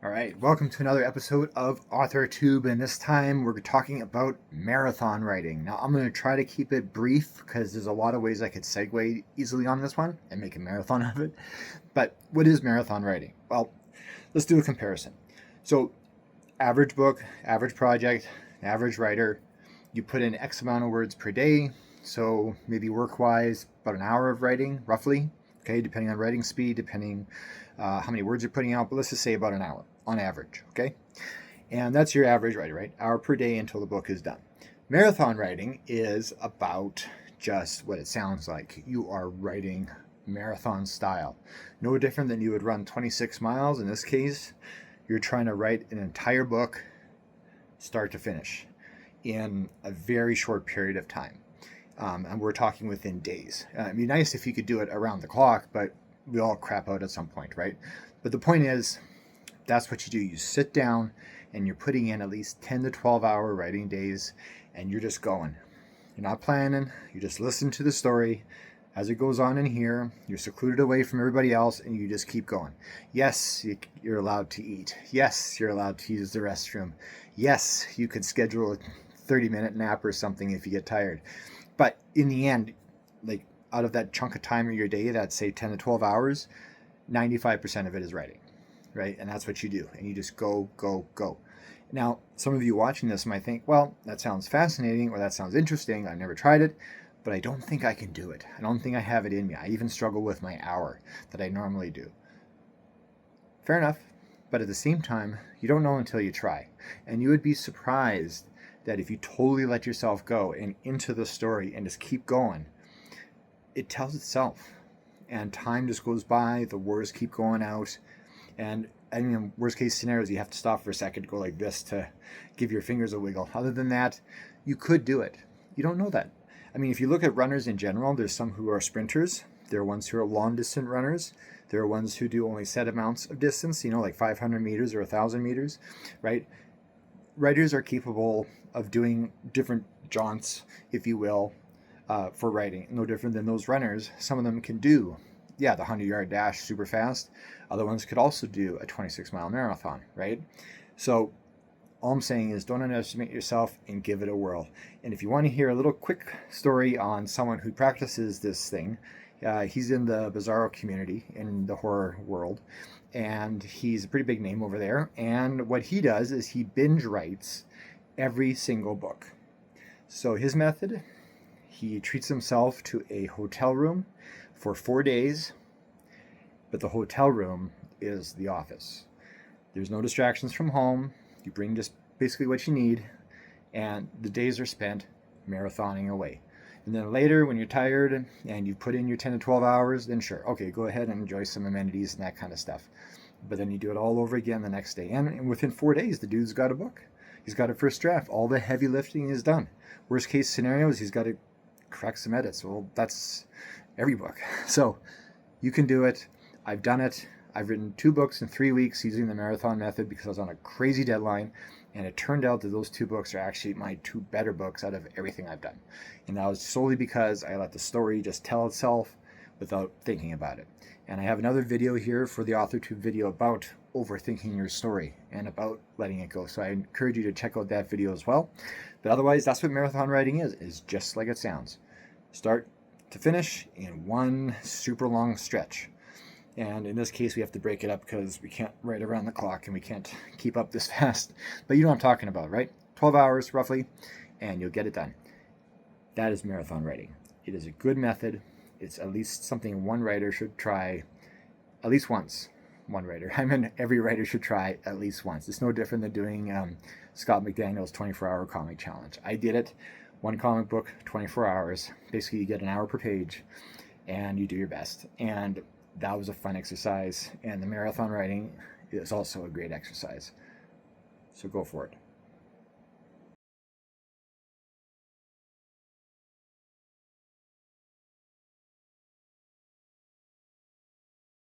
All right, welcome to another episode of Authortube, and this time we're talking about marathon writing. Now, I'm going to try to keep it brief because there's a lot of ways I could segue easily on this one and make a marathon of it. But what is marathon writing? Well, let's do a comparison. So, average book, average project, average writer, you put in X amount of words per day. So, maybe work-wise, about an hour of writing, roughly. Okay, depending on writing speed, depending how many words you're putting out, but let's just say about an hour on average, okay? And that's your average writer, right? Hour per day until the book is done. Marathon writing is about just what it sounds like. You are writing marathon style. No different than you would run 26 miles. In this case, you're trying to write an entire book, start to finish, in a very short period of time. And we're talking within days. It'd be nice if you could do it around the clock, but we all crap out at some point, right? But the point is, that's what you do. You sit down and you're putting in at least 10 to 12 hour writing days, and you're just going. You're not planning. You just listen to the story as it goes on in here. You're secluded away from everybody else, and you just keep going. Yes, you're allowed to eat. Yes, you're allowed to use the restroom. Yes, you could schedule a 30-minute nap or something if you get tired. But in the end, like, out of that chunk of time of your day, that's say 10 to 12 hours, 95% of it is writing, right? And that's what you do. And you just go, go, go. Now, some of you watching this might think, well, that sounds fascinating, or that sounds interesting. I've never tried it, but I don't think I can do it. I don't think I have it in me. I even struggle with my hour that I normally do. Fair enough. But at the same time, you don't know until you try. And you would be surprised that if you totally let yourself go and into the story and just keep going, it tells itself, and time just goes by. The words keep going out, and I mean, worst case scenarios, you have to stop for a second to go like this to give your fingers a wiggle. Other than that, you could do it. You don't know that. I mean, if you look at runners in general, there's some who are sprinters. There are ones who are long distance runners. There are ones who do only set amounts of distance, like 500 meters or 1,000 meters, right? Writers are capable of doing different jaunts, if you will, for writing. No different than those runners. Some of them can do, the 100-yard dash super fast. Other ones could also do a 26-mile marathon, right? So all I'm saying is don't underestimate yourself and give it a whirl. And if you want to hear a little quick story on someone who practices this thing, he's in the Bizarro community in the horror world, and he's a pretty big name over there. And what he does is he binge writes every single book. So his method, he treats himself to a hotel room for 4 days, but the hotel room is the office. There's no distractions from home. You bring just basically what you need, and the days are spent marathoning away. And then later, when you're tired and you've put in your 10 to 12 hours, then sure, okay, go ahead and enjoy some amenities and that kind of stuff. But then you do it all over again the next day. And within 4 days, the dude's got a book. He's got a first draft. All the heavy lifting is done. Worst case scenarios, he's got to correct some edits. Well, that's every book. So you can do it. I've done it. I've written 2 books in 3 weeks using the marathon method because I was on a crazy deadline, and it turned out that those 2 books are actually my 2 better books out of everything I've done. And that was solely because I let the story just tell itself without thinking about it. And I have another video here for the Authortube video about overthinking your story and about letting it go. So I encourage you to check out that video as well. But otherwise, that's what marathon writing is just like it sounds. Start to finish in one super long stretch. And in this case, we have to break it up because we can't write around the clock and we can't keep up this fast. But you know what I'm talking about, right? 12 hours roughly, and you'll get it done. That is marathon writing. It is a good method. It's at least something one writer should try at least once. One writer. I mean, every writer should try at least once. It's no different than doing Scott McDaniel's 24-hour comic challenge. I did it. One comic book, 24 hours. Basically, you get an hour per page, and you do your best. And that was a fun exercise, and the marathon writing is also a great exercise. So go for it.